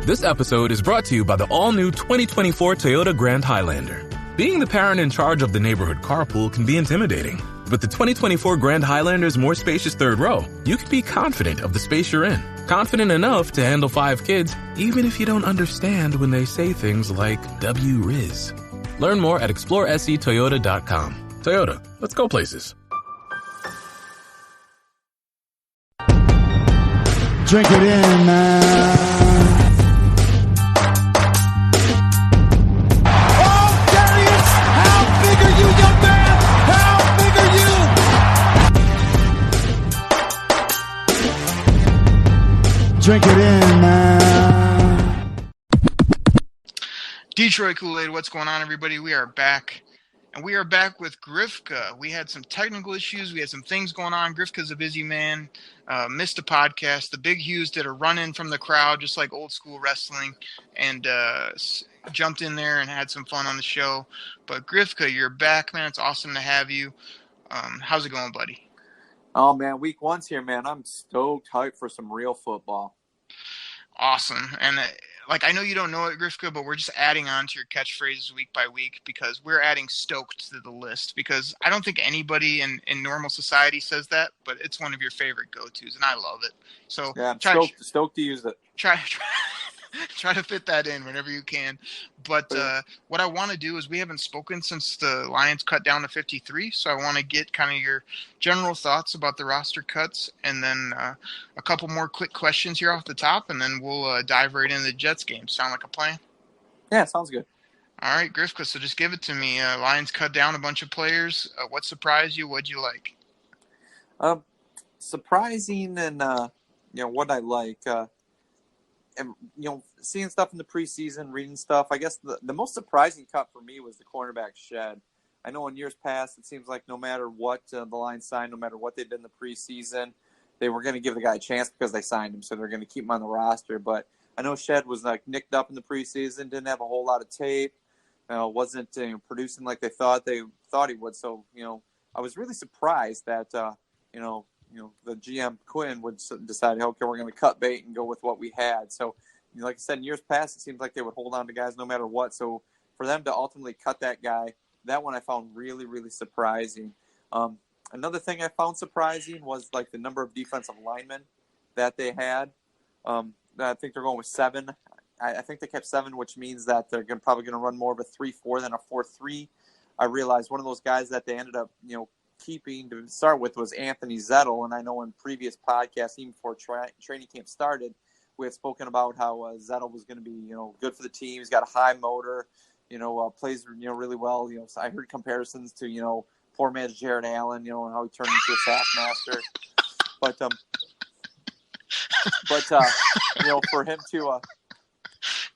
This episode is brought to you by the all-new 2024 Toyota Grand Highlander. Being the parent in charge of the neighborhood carpool can be intimidating. With the 2024 Grand Highlander's more spacious third row, you can be confident of the space you're in. Confident enough to handle 5 kids, even if you don't understand when they say things like W-Riz. Learn more at exploresctoyota.com. Toyota, let's go places. Drink it in, man. Oh, Darius! How big are you, young man? How big are you? Drink it in, man. Detroit Koolaid, what's going on, everybody? We are back. And we are back with Grifka. We had some technical issues. We had some things going on. Grifka's a busy man. Missed a podcast. The Big Hughes did a run-in from the crowd, just like old school wrestling, and jumped in there and had some fun on the show. But Grifka, you're back, man. It's awesome to have you. How's it going, buddy? Oh, man, week 1's here, man. I'm stoked, hyped for some real football. Awesome. And I know you don't know it, Grifka, but we're just adding on to your catchphrases week by week because we're adding stoked to the list because I don't think anybody in normal society says that, but it's one of your favorite go-tos, and I love it. So yeah, I'm stoked to use it. Try to fit that in whenever you can. But what I want to do is we haven't spoken since the Lions cut down to 53, so I want to get kind of your general thoughts about the roster cuts and then a couple more quick questions here off the top, and then we'll dive right into the Jets game. Sound like a plan? Yeah, sounds good. All right, Grifka, so just give it to me. Lions cut down a bunch of players. What surprised you? What'd you like? Surprising and, what I like – and, seeing stuff in the preseason, reading stuff, I guess the most surprising cut for me was the cornerback shed. I know in years past, it seems like no matter what the Lions signed, no matter what they did in the preseason, they were going to give the guy a chance because they signed him, so they're going to keep him on the roster. But I know Shed was nicked up in the preseason, didn't have a whole lot of tape, wasn't producing like they thought he would. So, I was really surprised that, the GM Quinn would decide, okay, we're going to cut bait and go with what we had. So, like I said, in years past, it seems like they would hold on to guys no matter what. So for them to ultimately cut that guy, that one I found really, really surprising. Another thing I found surprising was the number of defensive linemen that they had. I think they're going with 7. I think they kept 7, which means that they're probably going to run more of a 3-4 than a 4-3. I realized one of those guys that they ended up, keeping to start with was Anthony Zettel, and I know in previous podcasts, even before training camp started, we had spoken about how Zettel was going to be, good for the team. He's got a high motor, plays, really well. So I heard comparisons to, poor man's Jared Allen, and how he turned into a sack master. But for him to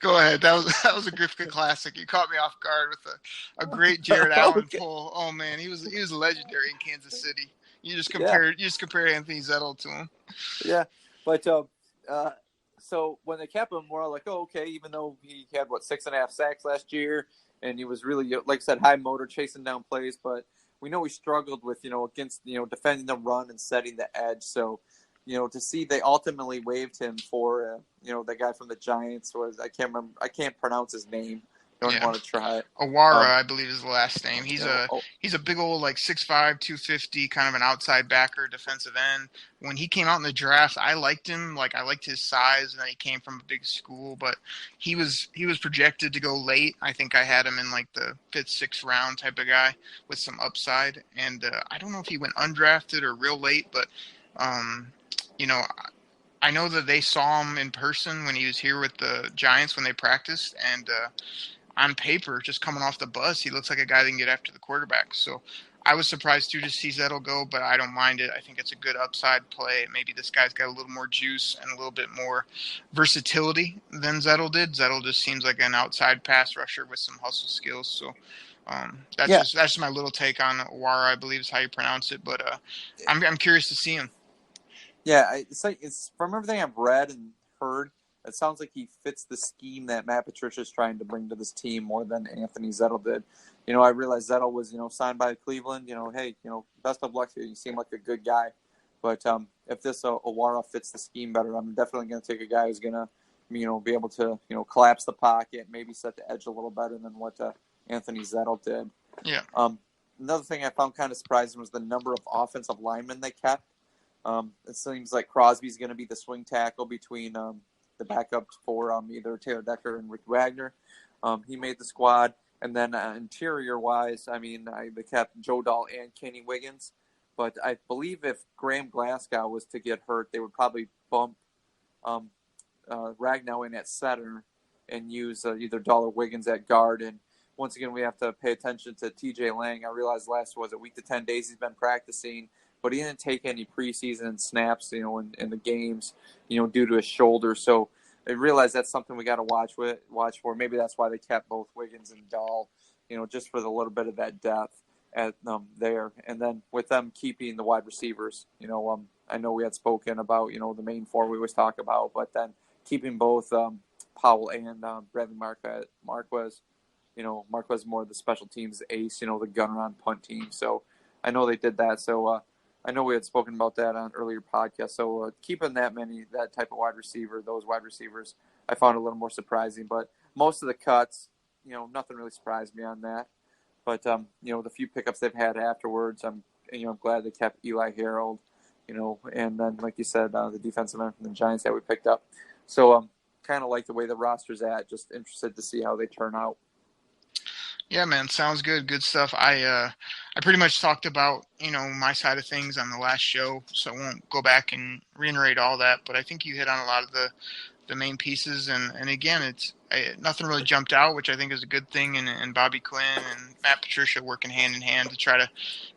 go ahead. That was a Grifka classic. You caught me off guard with a great Jared Allen pull. Oh man, he was legendary in Kansas City. You just compare Anthony Zettel to him. Yeah, but so when they kept him, we're all like, oh okay. Even though he had 6.5 sacks last year, and he was really, like I said, high motor, chasing down plays, but we know he struggled with against defending the run and setting the edge. So. To see they ultimately waived him for, the guy from the Giants I can't pronounce his name. Don't want to try it. Awara, I believe is the last name. He's a big old 6'5", 250, kind of an outside backer, defensive end. When he came out in the draft, I liked him. I liked his size, and that he came from a big school. But he was projected to go late. I think I had him in the 5th, 6th round type of guy with some upside. And I don't know if he went undrafted or real late, but. I know that they saw him in person when he was here with the Giants when they practiced, and on paper, just coming off the bus, he looks like a guy that can get after the quarterback. So I was surprised too to see Zettel go, but I don't mind it. I think it's a good upside play. Maybe this guy's got a little more juice and a little bit more versatility than Zettel did. Zettel just seems like an outside pass rusher with some hustle skills. So that's just my little take on Awara, I believe is how you pronounce it. But I'm curious to see him. Yeah, it's from everything I've read and heard, it sounds like he fits the scheme that Matt Patricia's trying to bring to this team more than Anthony Zettel did. I realized Zettel was, signed by Cleveland. Hey, best of luck to you. You seem like a good guy. But if this Awara fits the scheme better, I'm definitely going to take a guy who's going to, be able to, collapse the pocket, maybe set the edge a little better than what Anthony Zettel did. Yeah. Another thing I found kind of surprising was the number of offensive linemen they kept. It seems like Crosby's going to be the swing tackle between the backups for either Taylor Decker and Rick Wagner. He made the squad. And then interior-wise, they kept Joe Dahl and Kenny Wiggins. But I believe if Graham Glasgow was to get hurt, they would probably bump Ragnow in at center and use either Dahl or Wiggins at guard. And once again, we have to pay attention to T.J. Lang. I realized last was a week to 10 days he's been practicing, but he didn't take any preseason snaps, in the games, due to his shoulder. So I realized that's something we got to watch for. Maybe that's why they kept both Wiggins and Dahl, just for the little bit of that depth at there. And then with them keeping the wide receivers, I know we had spoken about, the main four we always talk about, but then keeping both Powell and Bradley Marquez. Marquez more of the special teams ace, the gunner on punt team. So I know they did that. So I know we had spoken about that on earlier podcasts. So keeping that type of those wide receivers, I found a little more surprising. But most of the cuts, nothing really surprised me on that. But the few pickups they've had afterwards, I'm glad they kept Eli Harold, and then like you said, the defensive end from the Giants that we picked up. So kind of like the way the roster's at. Just interested to see how they turn out. Yeah, man, sounds good. Good stuff. I pretty much talked about, my side of things on the last show, so I won't go back and reiterate all that, but I think you hit on a lot of the main pieces, and again, nothing really jumped out, which I think is a good thing, and Bobby Quinn and Matt Patricia working hand in hand to try to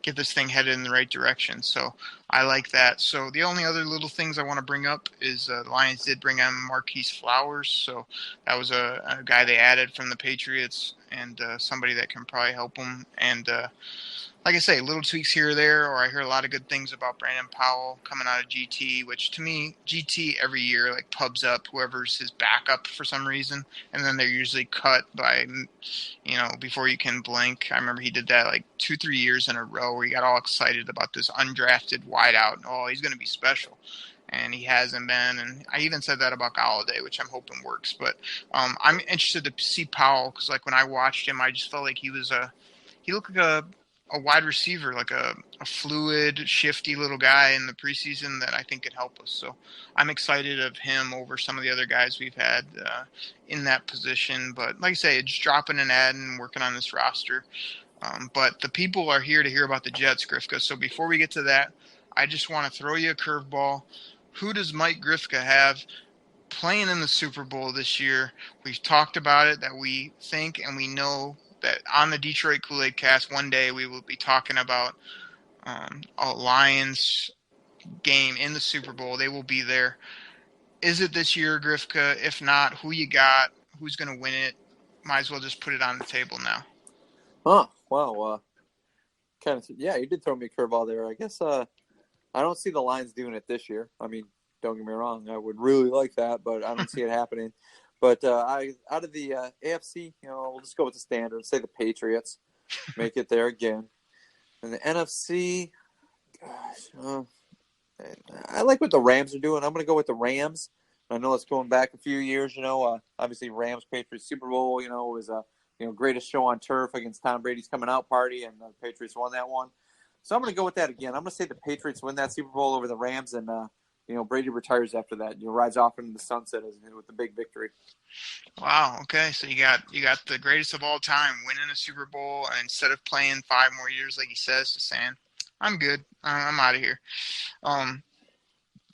get this thing headed in the right direction, so I like that. So the only other little things I want to bring up is the Lions did bring on Marquise Flowers, so that was a guy they added from the Patriots, and somebody that can probably help them, and like I say, little tweaks here or there, or I hear a lot of good things about Brandon Powell coming out of GT, which to me, GT every year like pubs up whoever's his backup for some reason, and then they're usually cut by, before you can blink. I remember he did that like 2-3 years in a row where he got all excited about this undrafted wideout. Oh, he's going to be special. And he hasn't been, and I even said that about Galladay, which I'm hoping works. But I'm interested to see Powell because, like, when I watched him, I just felt like he looked like a wide receiver, like a fluid, shifty little guy in the preseason that I think could help us. So I'm excited of him over some of the other guys we've had in that position. But like I say, it's dropping and adding and working on this roster. But the people are here to hear about the Jets, Grifka. So before we get to that, I just want to throw you a curveball. Who does Mike Grifka have playing in the Super Bowl this year? We've talked about it, that we think and we know that on the Detroit Koolaid Cast one day we will be talking about a Lions game in the Super Bowl. They will be there. Is it this year, Grifka? If not, who you got? Who's going to win it? Might as well just put it on the table now. Huh. Wow. You did throw me a curveball there. I guess I don't see the Lions doing it this year. I mean, don't get me wrong. I would really like that, but I don't see it happening. But out of the AFC, we'll just go with the standard. Say the Patriots make it there again. And the NFC, I like what the Rams are doing. I'm going to go with the Rams. I know it's going back a few years. Obviously Rams Patriots Super Bowl. Was a greatest show on turf against Tom Brady's coming out party, and the Patriots won that one. So I'm going to go with that again. I'm going to say the Patriots win that Super Bowl over the Rams, and Brady retires after that. Rides off into the sunset with the big victory. Wow. Okay. So you got the greatest of all time winning a Super Bowl, and instead of playing 5 more years, like he says, just saying, I'm good. I'm out of here.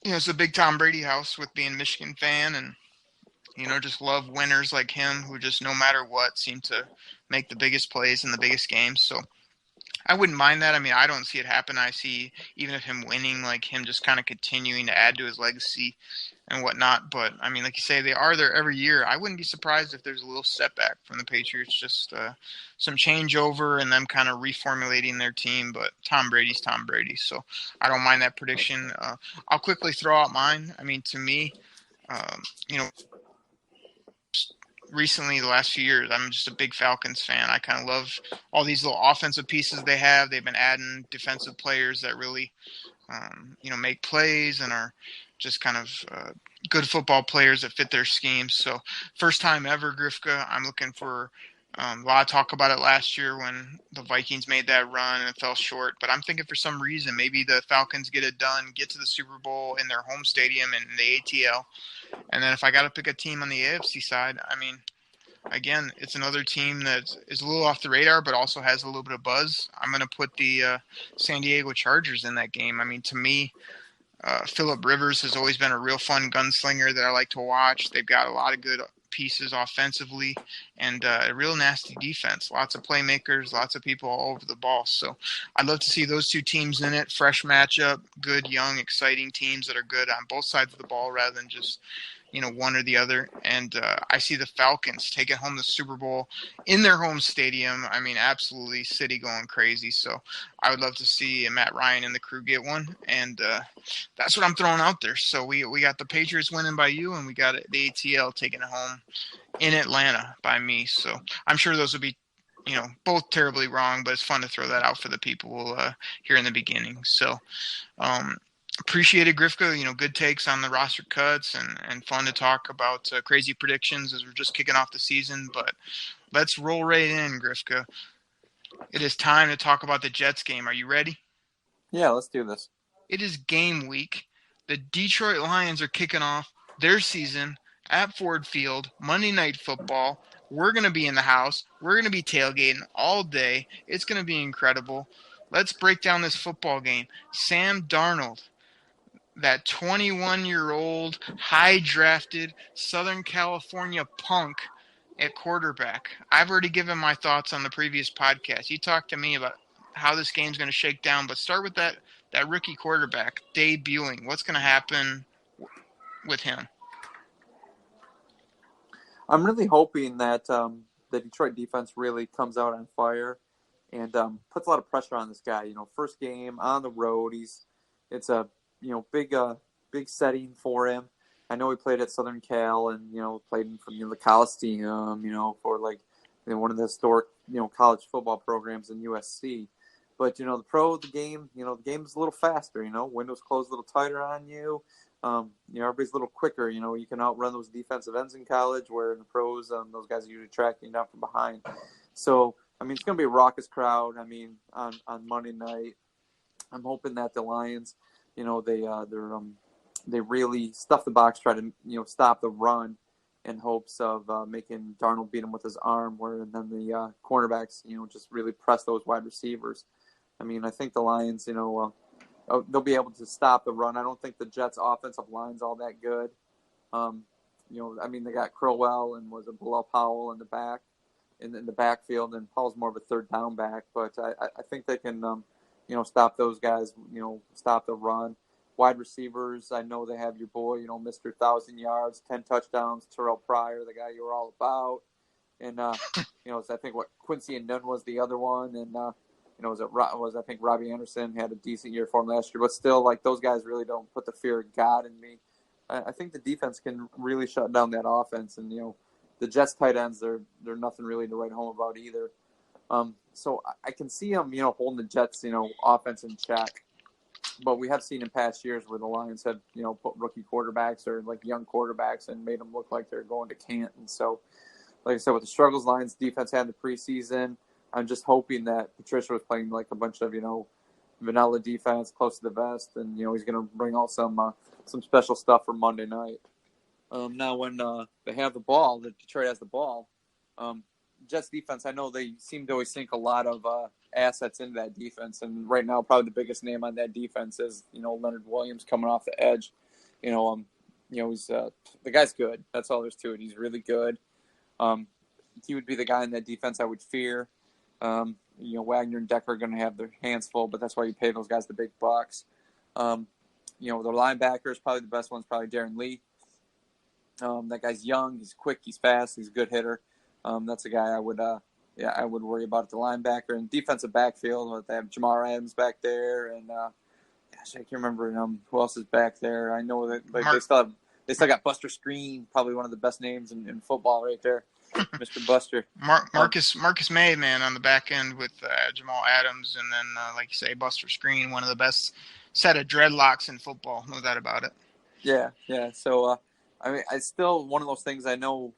It's a big Tom Brady house with being a Michigan fan, and just love winners like him who just no matter what seem to make the biggest plays in the biggest games. So I wouldn't mind that. I mean, I don't see it happen. I see, even if him winning, like him just kind of continuing to add to his legacy and whatnot. But, I mean, like you say, they are there every year. I wouldn't be surprised if there's a little setback from the Patriots, just some changeover and them kind of reformulating their team. But Tom Brady's Tom Brady, so I don't mind that prediction. I'll quickly throw out mine. I mean, to me, recently, the last few years, I'm just a big Falcons fan. I kind of love all these little offensive pieces they have. They've been adding defensive players that really, make plays and are just kind of good football players that fit their schemes. So first time ever, Grifka. I'm looking for a lot of talk about it last year when the Vikings made that run and it fell short. But I'm thinking for some reason maybe the Falcons get it done, get to the Super Bowl in their home stadium in the ATL. And then if I got to pick a team on the AFC side, I mean, again, it's another team that is a little off the radar but also has a little bit of buzz. I'm going to put the San Diego Chargers in that game. I mean, to me, Phillip Rivers has always been a real fun gunslinger that I like to watch. They've got a lot of good pieces offensively and a real nasty defense. Lots of playmakers, lots of people all over the ball. So I'd love to see those two teams in it. Fresh matchup, good, young, exciting teams that are good on both sides of the ball rather than just one or the other. And I see the Falcons taking home the Super Bowl in their home stadium. I mean, absolutely city going crazy. So I would love to see Matt Ryan and the crew get one. And that's what I'm throwing out there. So we got the Patriots winning by you, and we got the ATL taking it home in Atlanta by me. So I'm sure those would be, both terribly wrong, but it's fun to throw that out for the people here in the beginning. So, appreciate it, Grifka. Good takes on the roster cuts and fun to talk about crazy predictions as we're just kicking off the season. But let's roll right in, Grifka. It is time to talk about the Jets game. Are you ready? Yeah, let's do this. It is game week. The Detroit Lions are kicking off their season at Ford Field, Monday Night Football. We're going to be in the house. We're going to be tailgating all day. It's going to be incredible. Let's break down this football game. Sam Darnold, that 21-year-old, high-drafted Southern California punk at quarterback. I've already given my thoughts on the previous podcast. You talked to me about how this game's going to shake down, but start with that rookie quarterback debuting. What's going to happen with him? I'm really hoping that the Detroit defense really comes out on fire and puts a lot of pressure on this guy. First game on the road. It's a big setting for him. I know he played at Southern Cal and played in from the Coliseum, for one of the historic college football programs in USC. But the game is a little faster. Windows close a little tighter on you. Everybody's a little quicker. You can outrun those defensive ends in college, where in the pros, those guys are usually tracking down from behind. So it's going to be a raucous crowd. On Monday night, I'm hoping that the Lions, they really stuff the box, try to stop the run in hopes of making Darnold beat him with his arm, where then the cornerbacks just really press those wide receivers. I think the Lions they'll be able to stop the run. I don't think the Jets' offensive line's all that good. They got Crowell and was it Bilal Powell in the back, in the backfield, and Powell's more of a third down back. But I think they can stop those guys. Stop the run. Wide receivers, I know they have your boy, Mr. 1,000 yards, 10 touchdowns, Terrell Pryor, the guy you were all about. And, I think Quincy and Nunn was the other one. And, I think Robbie Anderson had a decent year for him last year. But still, those guys really don't put the fear of God in me. I think the defense can really shut down that offense. And, the Jets tight ends, they're nothing really to write home about either. So I can see them, holding the Jets, offense in check. But we have seen in past years where the Lions have, put rookie quarterbacks or young quarterbacks and made them look like they're going to Canton. So, like I said, with the struggles Lions defense had in the preseason, I'm just hoping that Patricia was playing a bunch of, vanilla defense close to the vest, and he's going to bring out some special stuff for Monday night. Now, when they have the ball, the Detroit has the ball. Jets defense, I know they seem to always sink a lot of assets into that defense, and right now probably the biggest name on that defense is Leonard Williams coming off the edge. He's the guy's good. That's all there's to it. He's really good. He would be the guy in that defense I would fear. Wagner and Decker are going to have their hands full, but that's why you pay those guys the big bucks. The linebackers, probably the best one's probably Darren Lee. That guy's young, he's quick, he's fast, he's a good hitter. That's a guy I would worry about at the linebacker and defensive backfield. They have Jamar Adams back there, and I can't remember who else is back there. I know that they still got Buster Screen, probably one of the best names in football right there, Mr. Buster. Marcus May, man, on the back end with Jamal Adams, and then like you say, Buster Screen, one of the best set of dreadlocks in football, no doubt about it. Yeah. So, I mean, it's still one of those things. I know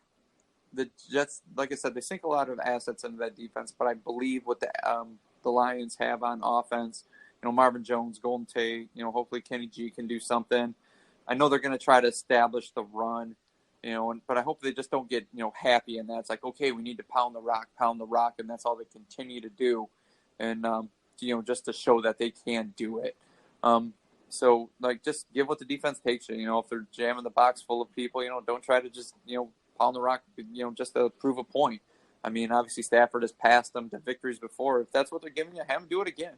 the Jets, like I said, they sink a lot of assets into that defense, but I believe what the Lions have on offense, Marvin Jones, Golden Tate, hopefully Kenny G can do something. I know they're going to try to establish the run, but I hope they just don't get, happy in that. It's like, okay, we need to pound the rock, and that's all they continue to do. And, just to show that they can do it. So, like, just give what the defense takes you. If they're jamming the box full of people, don't try to just, pound the rock, just to prove a point. I mean, obviously Stafford has passed them to victories before. If that's what they're giving you, have them do it again.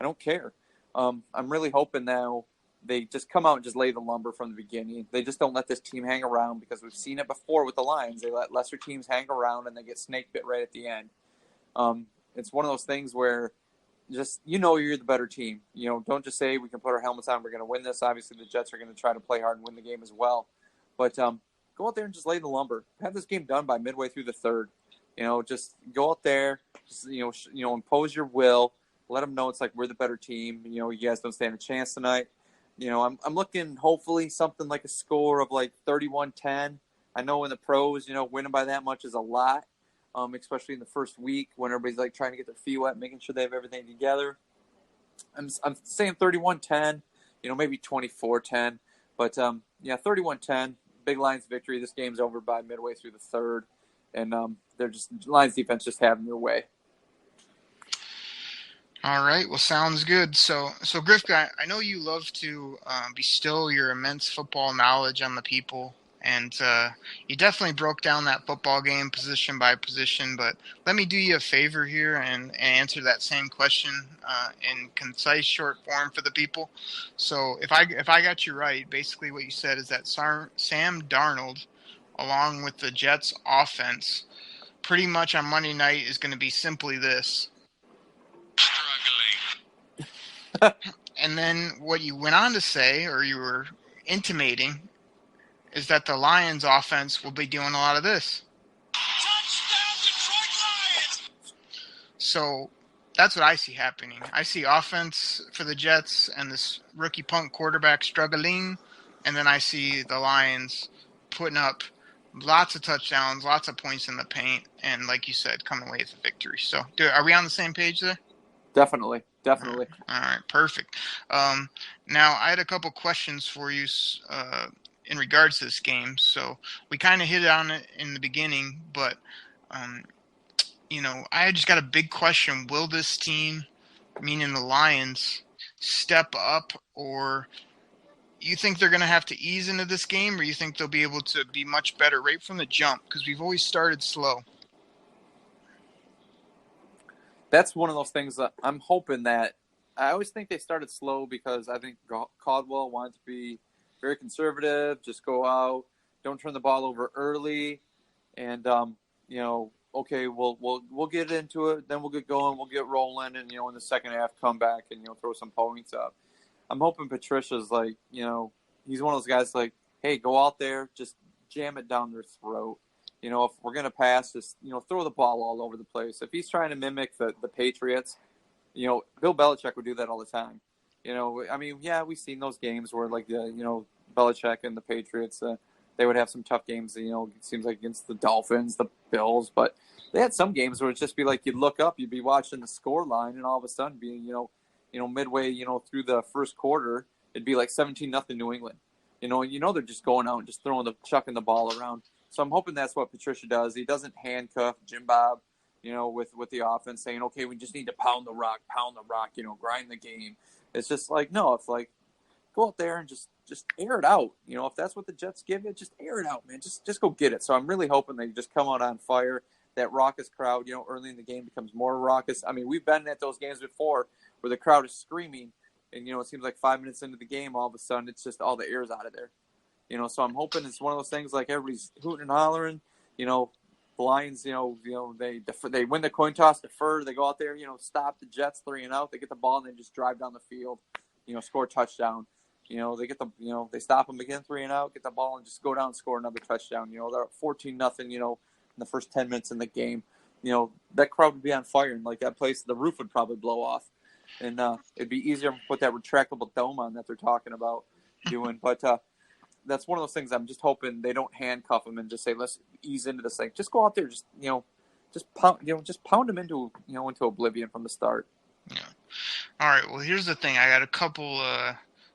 I don't care. I'm really hoping now they just come out and just lay the lumber from the beginning. They just don't let this team hang around, because we've seen it before with the Lions. They let lesser teams hang around and they get snake bit right at the end. It's one of those things where just, you're the better team. Don't just say we can put our helmets on, we're going to win this. Obviously, the Jets are going to try to play hard and win the game as well. But go out there and just lay the lumber. Have this game done by midway through the third. Just go out there, just, impose your will. Let them know it's like we're the better team. You guys don't stand a chance tonight. I'm looking hopefully something like a score of like 31-10. I know in the pros, winning by that much is a lot, especially in the first week when everybody's like trying to get their feet wet, making sure they have everything together. I'm saying 31-10, maybe 24-10. But, 31-10. Big Lions victory. This game's over by midway through the third, and they're just Lions defense just having their way. All right. Well, sounds good. So Grifka, I know you love to bestow your immense football knowledge on the people, and you definitely broke down that football game position by position. But let me do you a favor here and answer that same question in concise, short form for the people. So if I got you right, basically what you said is that Sam Darnold, along with the Jets offense, pretty much on Monday night is going to be simply this. And then what you went on to say, or you were intimating, is that the Lions offense will be doing a lot of this. Touchdown, Detroit Lions! So that's what I see happening. I see offense for the Jets and this rookie punk quarterback struggling, and then I see the Lions putting up lots of touchdowns, lots of points in the paint, and like you said, coming away with a victory. So are we on the same page there? Definitely. All right, perfect. Now, I had a couple questions for you in regards to this game. So we kind of hit on it in the beginning, but, I just got a big question. Will this team, meaning the Lions, step up, or you think they're going to have to ease into this game, or you think they'll be able to be much better right from the jump? Because we've always started slow. That's one of those things that I'm hoping that I always think they started slow, because I think Caldwell wanted to be very conservative, just go out, don't turn the ball over early, and okay, we'll get into it, then we'll get going, we'll get rolling, and in the second half come back and throw some points up. I'm hoping Patricia's like, he's one of those guys like, hey, go out there, just jam it down their throat. If we're going to pass, just, throw the ball all over the place. If he's trying to mimic the Patriots, Bill Belichick would do that all the time. We've seen those games where, like, Belichick and the Patriots, they would have some tough games, it seems like against the Dolphins, the Bills. But they had some games where it'd just be like you'd look up, you'd be watching the score line, and all of a sudden, midway, through the first quarter, it'd be like 17-0 New England. They're just going out and just chucking the ball around. So I'm hoping that's what Patricia does. He doesn't handcuff Jim Bob, with the offense, saying, okay, we just need to pound the rock, grind the game. It's just like, no, it's like, go out there and just air it out. If that's what the Jets give you, just air it out, man. Just go get it. So I'm really hoping they just come out on fire. That raucous crowd, early in the game becomes more raucous. I mean, we've been at those games before where the crowd is screaming, and, it seems like 5 minutes into the game, all of a sudden, it's just all the air's out of there. So I'm hoping it's one of those things like everybody's hooting and hollering. The Lions, they win the coin toss, defer. They go out there, stop the Jets 3-0. They get the ball and they just drive down the field, score a touchdown. They get they stop them again 3-0, get the ball and just go down and score another touchdown. They're up 14-0. In the first 10 minutes in the game. That crowd would be on fire, and like that place, the roof would probably blow off, and it'd be easier to put that retractable dome on that they're talking about doing. But that's one of those things. I'm just hoping they don't handcuff him and just say, let's ease into this thing. Just go out there, just pound him into oblivion from the start. Yeah. All right. Well, here's the thing. I got a couple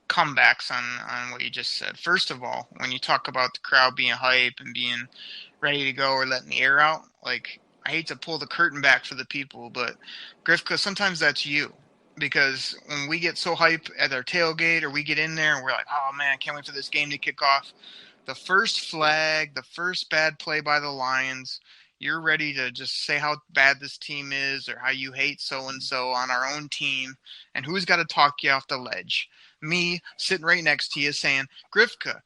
comebacks on what you just said. First of all, when you talk about the crowd being hype and being ready to go or letting the air out, like, I hate to pull the curtain back for the people, but Grifka, sometimes that's you. Because when we get so hype at our tailgate or we get in there and we're like, oh man, I can't wait for this game to kick off. The first flag, the first bad play by the Lions, you're ready to just say how bad this team is or how you hate so-and-so on our own team. And who's got to talk you off the ledge? Me, sitting right next to you saying, Grifka,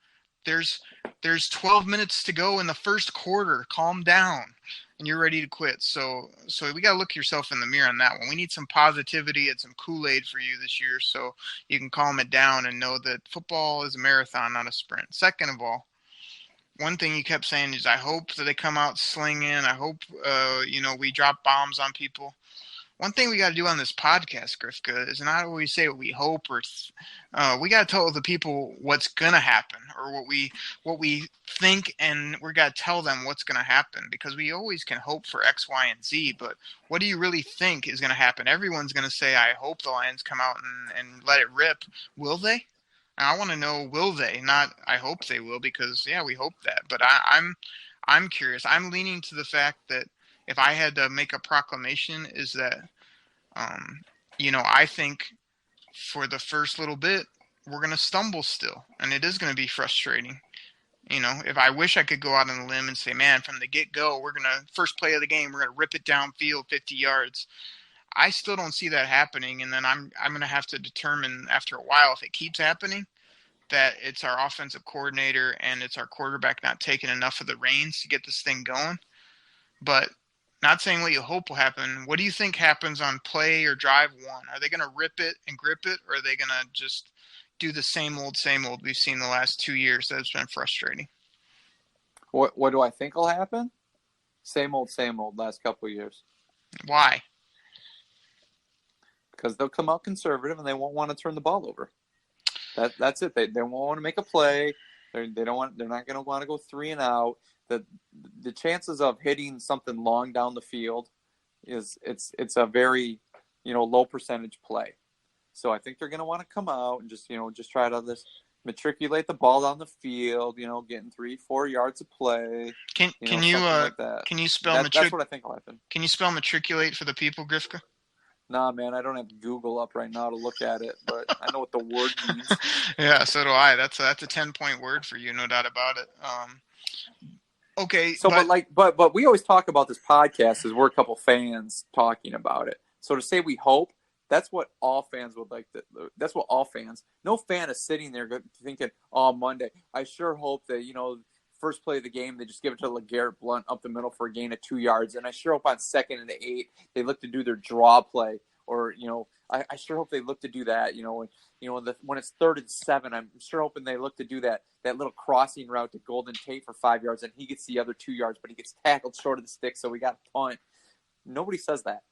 there's 12 minutes to go in the first quarter. Calm down. And you're ready to quit. So we got to look yourself in the mirror on that one. We need some positivity and some Kool-Aid for you this year so you can calm it down and know that football is a marathon, not a sprint. Second of all, one thing you kept saying is, I hope that they come out slinging. I hope, we drop bombs on people. One thing we got to do on this podcast, Grifka, is not always say what we hope or we got to tell the people what's going to happen or what we think, and we got to tell them what's going to happen, because we always can hope for X, Y, and Z, but what do you really think is going to happen? Everyone's going to say, I hope the Lions come out and let it rip. Will they? And I want to know, will they? Not I hope they will, because, yeah, we hope that. But I'm curious. I'm leaning to the fact that if I had to make a proclamation, is that, I think for the first little bit, we're going to stumble still, and it is going to be frustrating. If I wish I could go out on a limb and say, man, from the get-go, first play of the game, we're going to rip it downfield 50 yards. I still don't see that happening, and then I'm going to have to determine after a while, if it keeps happening, that it's our offensive coordinator and it's our quarterback not taking enough of the reins to get this thing going. But not saying what you hope will happen. What do you think happens on play or drive one? Are they going to rip it and grip it, or are they going to just do the same old we've seen the last 2 years that has been frustrating? What do I think will happen? Same old last couple of years. Why? Because they'll come out conservative and they won't want to turn the ball over. That's it. They won't want to make a play. They're not going to want to go 3 and out. The chances of hitting something long down the field it's a very low percentage play. So I think they're going to want to come out and just try to matriculate the ball down the field. Getting 3-4 yards of play. Can you like that. Can you spell that's what I think will happen. Can you spell matriculate for the people, Grifka? Nah, man, I don't have Google up right now to look at it, but I know what the word means. Yeah, so do I. That's a 10-point word for you, no doubt about it. Okay. So, but we always talk about this podcast as we're a couple fans talking about it. So to say we hope, that's what all fans would like. That's what all fans. No fan is sitting there thinking, "Oh, Monday, I sure hope that first play of the game, they just give it to LeGarrette Blount up the middle for a gain of 2 yards. And I sure hope on 2nd and 8, they look to do their draw play. Or, I sure hope they look to do that, when it's 3rd and 7, I'm sure hoping they look to do that little crossing route to Golden Tate for 5 yards, and he gets the other 2 yards, but he gets tackled short of the stick, so we got a punt. Nobody says that.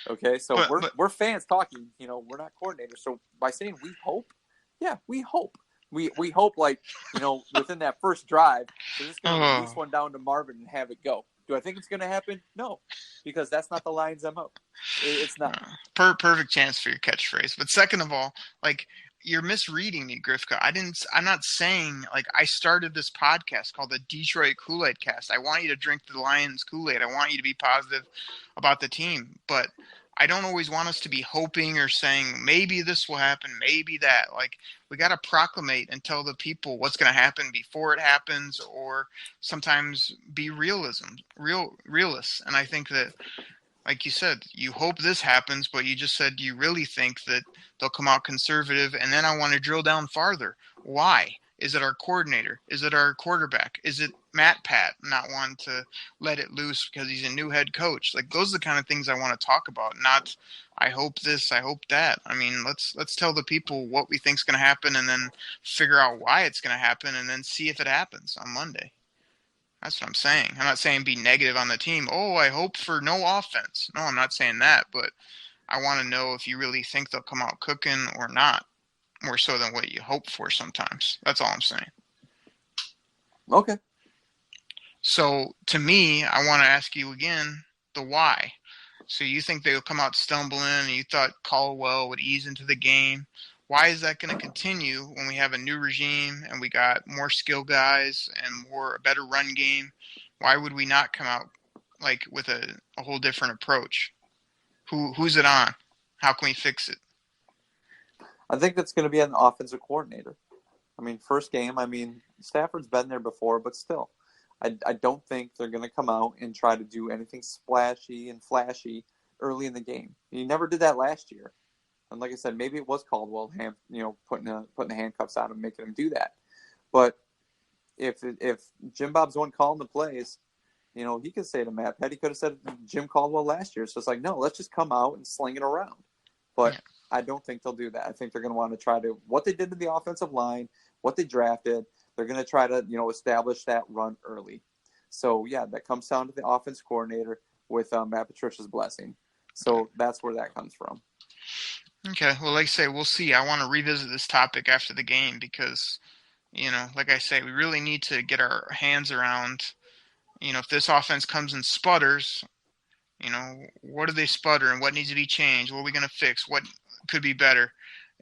Okay, so we're fans talking, we're not coordinators. So by saying we hope, yeah, we hope. We hope, within that first drive, they're just going to release one down to Marvin and have it go. Do I think it's going to happen? No, because that's not the Lions MO. It's not. Perfect chance for your catchphrase. But second of all, you're misreading me, Grifka. I'm not saying, I started this podcast called the Detroit Koolaid Cast. I want you to drink the Lions Kool-Aid. I want you to be positive about the team. But I don't always want us to be hoping or saying maybe this will happen, maybe that. We got to proclamate and tell the people what's going to happen before it happens, or sometimes be realists. And I think that, like you said, you hope this happens, but you just said you really think that they'll come out conservative. And then I want to drill down farther. Why? Is it our coordinator? Is it our quarterback? Is it Matt Pat not wanting to let it loose because he's a new head coach? Those are the kind of things I want to talk about, not I hope this, I hope that. I mean, let's tell the people what we think is going to happen and then figure out why it's going to happen and then see if it happens on Monday. That's what I'm saying. I'm not saying be negative on the team. Oh, I hope for no offense. No, I'm not saying that, but I want to know if you really think they'll come out cooking or not, more so than what you hope for sometimes. That's all I'm saying. Okay. So to me, I want to ask you again the why. So you think they'll come out stumbling, and you thought Caldwell would ease into the game. Why is that going to continue when we have a new regime and we got more skill guys and a better run game? Why would we not come out like with a whole different approach? Who's it on? How can we fix it? I think that's going to be an offensive coordinator. I mean, first game, Stafford's been there before, but still. I don't think they're going to come out and try to do anything splashy and flashy early in the game. He never did that last year. And like I said, maybe it was Caldwell, putting the handcuffs on him, making him do that. But if Jim Bob's the one calling the plays, he could say to Matt Petty, could have said Jim Caldwell last year. So it's like, no, let's just come out and sling it around. But yeah. I don't think they'll do that. I think they're going to want to try to, what they did to the offensive line, what they drafted, they're going to try to, establish that run early. So, yeah, that comes down to the offense coordinator with Matt Patricia's blessing. So that's where that comes from. Okay. Well, like I say, we'll see. I want to revisit this topic after the game because, like I say, we really need to get our hands around, if this offense comes and sputters, what do they sputter and what needs to be changed? What are we going to fix? What could be better?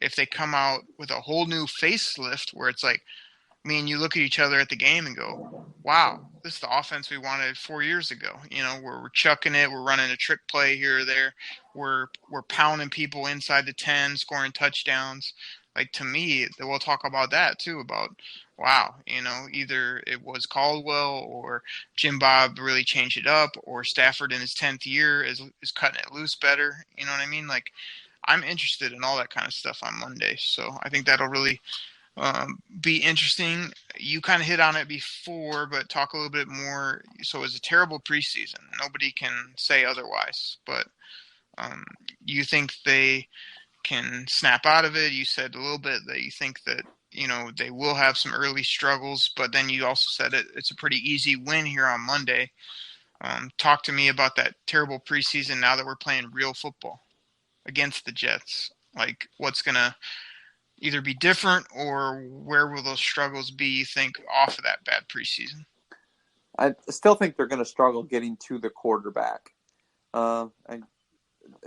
If they come out with a whole new facelift where it's like, me and you look at each other at the game and go, wow, this is the offense we wanted 4 years ago. We're chucking it. We're running a trick play here or there. We're pounding people inside the 10, scoring touchdowns. Like, to me, we'll talk about that too, about, wow, either it was Caldwell or Jim Bob really changed it up, or Stafford in his 10th year is cutting it loose better. You know what I mean? Like, I'm interested in all that kind of stuff on Monday. So I think that'll really be interesting. You kind of hit on it before, but talk a little bit more. So it was a terrible preseason. Nobody can say otherwise. But you think they can snap out of it? You said a little bit that you think that, they will have some early struggles, but then you also said it's a pretty easy win here on Monday. Talk to me about that terrible preseason now that we're playing real football against the Jets. Like, what's going to either be different, or where will those struggles be, you think, off of that bad preseason? I still think they're going to struggle getting to the quarterback. It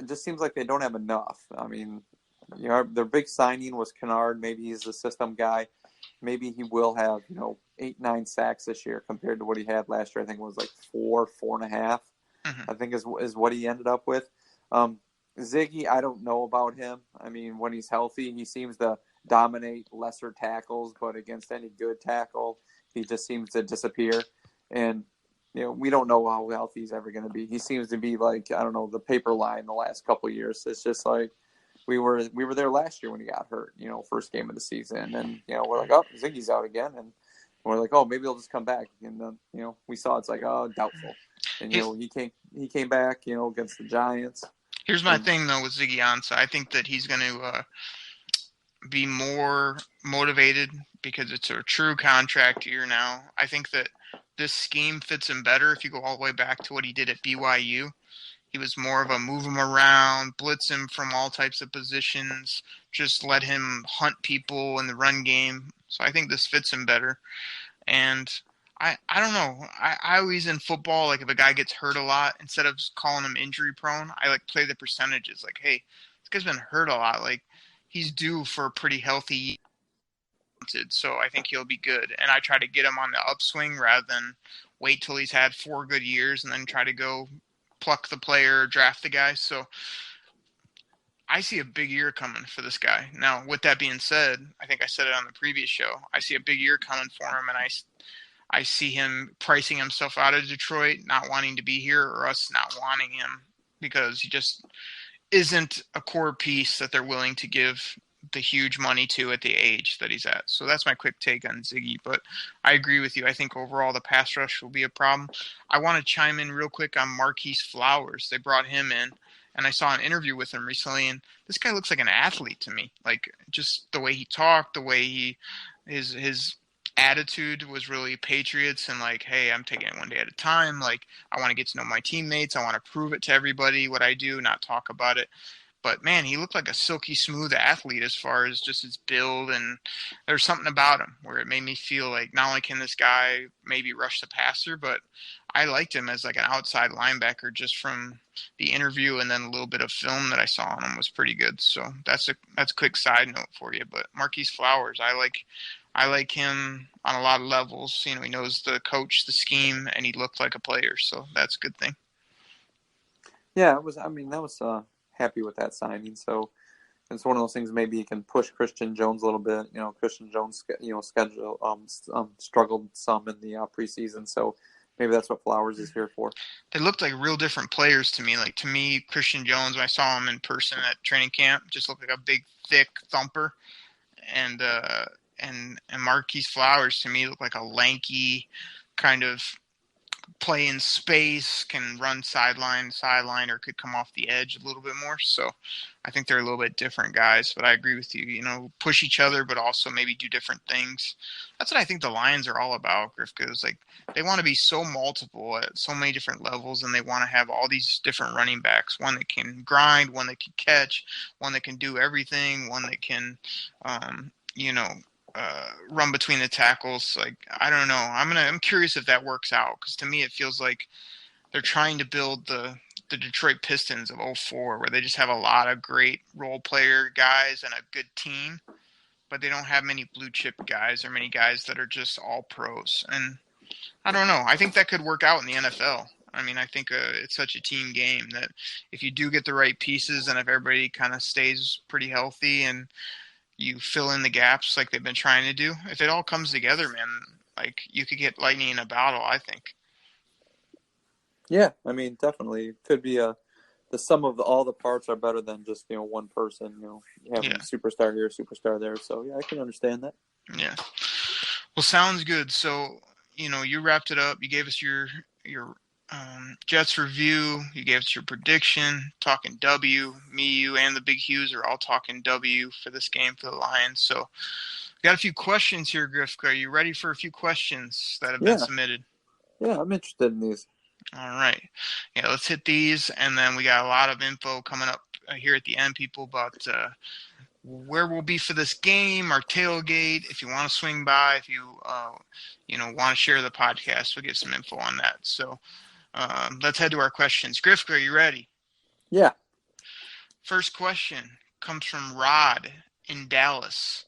just seems like they don't have enough. I mean, their big signing was Kennard. Maybe he's a system guy. Maybe he will have, 8-9 sacks this year compared to what he had last year. I think it was like 4.5. Mm-hmm. I think is what he ended up with. Ziggy, I don't know about him. I mean, when he's healthy, he seems to dominate lesser tackles, but against any good tackle, he just seems to disappear. And, we don't know how healthy he's ever going to be. He seems to be like, I don't know, the paper line the last couple of years. It's just like we were there last year when he got hurt, first game of the season. And, we're like, oh, Ziggy's out again. And we're like, oh, maybe he'll just come back. And then, we saw it's like, oh, doubtful. And, he came back, against the Giants. Here's my thing, though, with Ziggy Ansah. I think that he's going to be more motivated because it's a true contract year now. I think that this scheme fits him better if you go all the way back to what he did at BYU. He was more of a move him around, blitz him from all types of positions, just let him hunt people in the run game. So I think this fits him better. And I don't know. I always in football, like if a guy gets hurt a lot, instead of calling him injury prone, I like play the percentages. Like, hey, this guy's been hurt a lot. Like, he's due for a pretty healthy year. So I think he'll be good. And I try to get him on the upswing rather than wait till he's had 4 good years and then try to go pluck the player, draft the guy. So I see a big year coming for this guy. Now, with that being said, I think I said it on the previous show, I see a big year coming for him, and I see him pricing himself out of Detroit, not wanting to be here, or us not wanting him because he just isn't a core piece that they're willing to give the huge money to at the age that he's at. So that's my quick take on Ziggy. But I agree with you. I think overall the pass rush will be a problem. I want to chime in real quick on Marquise Flowers. They brought him in, and I saw an interview with him recently, and this guy looks like an athlete to me. Like, just the way he talked, the way his attitude was really Patriots and like, hey, I'm taking it one day at a time. Like, I want to get to know my teammates. I want to prove it to everybody what I do, not talk about it. But, man, he looked like a silky smooth athlete as far as just his build, and there's something about him where it made me feel like not only can this guy maybe rush the passer, but I liked him as like an outside linebacker just from the interview, and then a little bit of film that I saw on him was pretty good. So that's a quick side note for you. But Marquise Flowers, I like him on a lot of levels. You know, he knows the coach, the scheme, and he looked like a player, so that's a good thing. Yeah, it was. I mean, that was happy with that signing. So it's one of those things. Maybe you can push Christian Jones a little bit. You know, Christian Jones, schedule struggled some in the preseason. So maybe that's what Flowers is here for. They looked like real different players to me. Like, to me, Christian Jones, when I saw him in person at training camp, just looked like a big, thick thumper, and Marquise Flowers to me looked like a lanky kind of play in space, can run sideline, or could come off the edge a little bit more. So I think they're a little bit different guys, but I agree with you, you know, push each other, but also maybe do different things. That's what I think the Lions are all about, Grifka, is like they want to be so multiple at so many different levels, and they want to have all these different running backs, one that can grind, one that can catch, one that can do everything, one that can, run between the tackles. Like, I don't know. I'm curious if that works out, because to me it feels like they're trying to build the Detroit Pistons of '04, where they just have a lot of great role player guys and a good team, but they don't have many blue chip guys or many guys that are just all pros. And I don't know. I think that could work out in the NFL. I mean, I think it's such a team game that if you do get the right pieces, and if everybody kind of stays pretty healthy and you fill in the gaps like they've been trying to do, if it all comes together, man, like you could get lightning in a bottle, I think. Yeah, I mean, definitely. It could be the sum of all the parts are better than just, one person, having a superstar here, superstar there. So, yeah, I can understand that. Yeah. Well, sounds good. So, you wrapped it up. You gave us your Jets review. You gave us your prediction, talking W. Me, you, and the Big Hughes are all talking W for this game for the Lions. So, we got a few questions here, Grifka. Are you ready for a few questions that have been submitted? Yeah, I'm interested in these. All right. Yeah, let's hit these, and then we got a lot of info coming up here at the end, people, about where we'll be for this game, our tailgate. If you want to swing by, if you want to share the podcast, we'll get some info on that. So let's head to our questions. Grifka, are you ready? Yeah. First question comes from Rod in Dallas.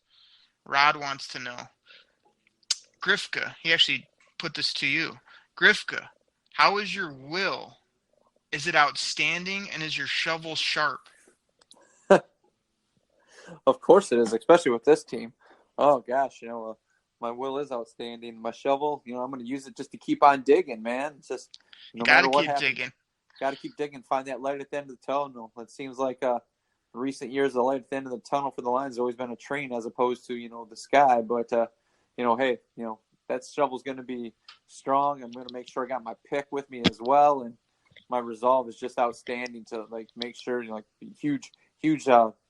Rod wants to know, Grifka, he actually put this to you. Grifka, how is your will? Is it outstanding, and is your shovel sharp? Of course it is, especially with this team. Oh, gosh, my will is outstanding. My shovel, I'm going to use it just to keep on digging, man. It's just no matter what happens. Digging. Got to keep digging, find that light at the end of the tunnel. It seems like in recent years, the light at the end of the tunnel for the Lions has always been a train as opposed to, the sky. But, hey, that shovel's going to be strong. I'm going to make sure I got my pick with me as well. And my resolve is just outstanding to, make sure, huge,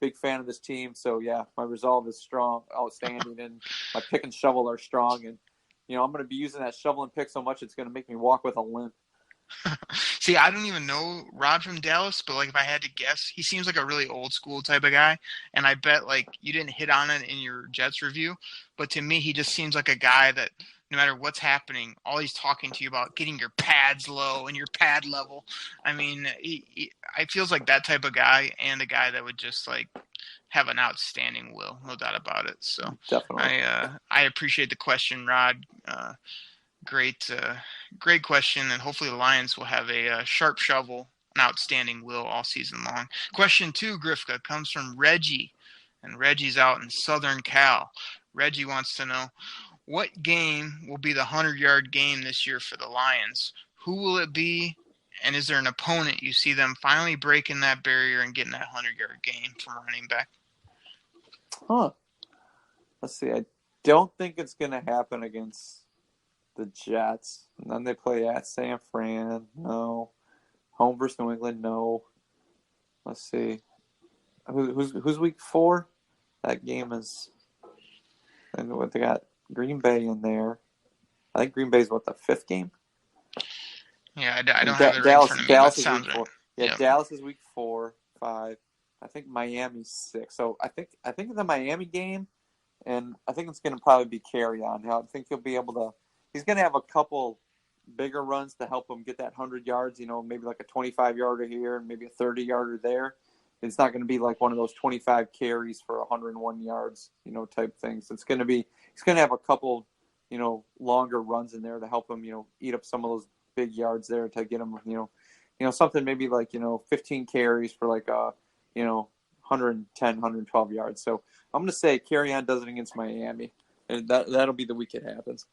big fan of this team. So, yeah, my resolve is strong, outstanding, and my pick and shovel are strong. And, I'm going to be using that shovel and pick so much it's going to make me walk with a limp. See, I don't even know Rod from Dallas, but if I had to guess, he seems like a really old school type of guy. And I bet you didn't hit on it in your Jets review, but to me, he just seems like a guy that no matter what's happening, all he's talking to you about getting your pads low and your pad level. I mean, I feels like that type of guy, and a guy that would just have an outstanding will, no doubt about it. So definitely, I appreciate the question, Rod. Great question, and hopefully the Lions will have a sharp shovel, an outstanding will all season long. Question 2, Grifka, comes from Reggie, and Reggie's out in Southern Cal. Reggie wants to know, what game will be the 100-yard game this year for the Lions? Who will it be, and is there an opponent you see them finally breaking that barrier and getting that 100-yard game from running back? Let's see. I don't think it's going to happen against the Jets. And then they play at San Fran. No. Home versus New England. No. Let's see. Who's week 4? That game is. And what they got? Green Bay in there. I think Green Bay's the 5th game? Yeah, I don't have it right in front of me. Dallas is sounds week 4. Right. Yeah, yep. Dallas is week 4, 5. I think Miami's 6. So I think in the Miami game, and I think it's going to probably be Kerryon. I think he'll be able to. He's going to have a couple bigger runs to help him get that 100 yards. Maybe like a 25-yarder here and maybe a 30-yarder there. It's not going to be like one of those 25 carries for 101 yards, type things. It's going to be. He's going to have a couple, longer runs in there to help him, eat up some of those big yards there to get him, something maybe like 15 carries for like 110, 112 yards. So I'm going to say Kerryon does it against Miami, and that'll be the week it happens.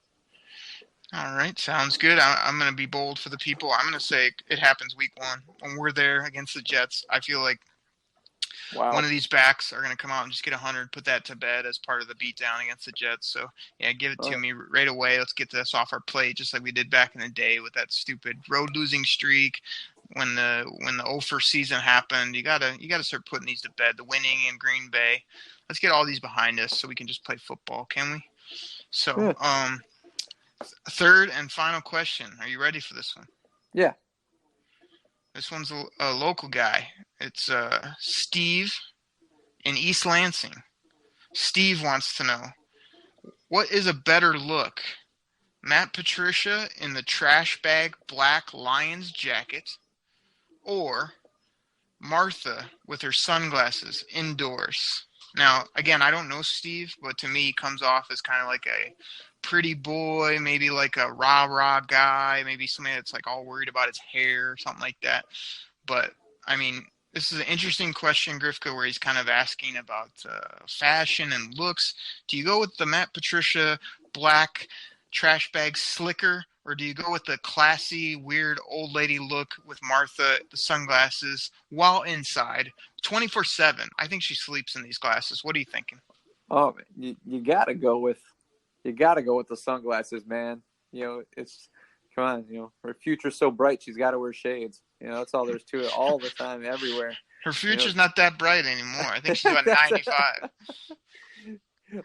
All right, sounds good. I'm going to be bold for the people. I'm going to say it happens week 1 when we're there against the Jets. I feel like one of these backs are going to come out and just get 100, put that to bed as part of the beatdown against the Jets. So, yeah, give it to me right away. Let's get this off our plate just like we did back in the day with that stupid road losing streak. When the 0-for season happened, you gotta start putting these to bed. The winning in Green Bay. Let's get all these behind us so we can just play football, can we? So, third and final question. Are you ready for this one? Yeah. This one's a local guy. It's Steve in East Lansing. Steve wants to know, what is a better look? Matt Patricia in the trash bag black Lions jacket, or Martha with her sunglasses indoors? Now, again, I don't know Steve, but to me he comes off as kind of like a pretty boy, maybe like a rah-rah guy, maybe somebody that's like all worried about his hair or something like that. But, I mean, this is an interesting question, Grifka, where he's kind of asking about fashion and looks. Do you go with the Matt Patricia black trash bag slicker, or do you go with the classy, weird old lady look with Martha, the sunglasses, while inside, 24/7? I think she sleeps in these glasses. What are you thinking? Oh, you gotta go with the sunglasses, man. It's come on, her future's so bright she's got to wear shades. That's all there's to it, all the time, everywhere. Her future's not that bright anymore. I think she's about 95.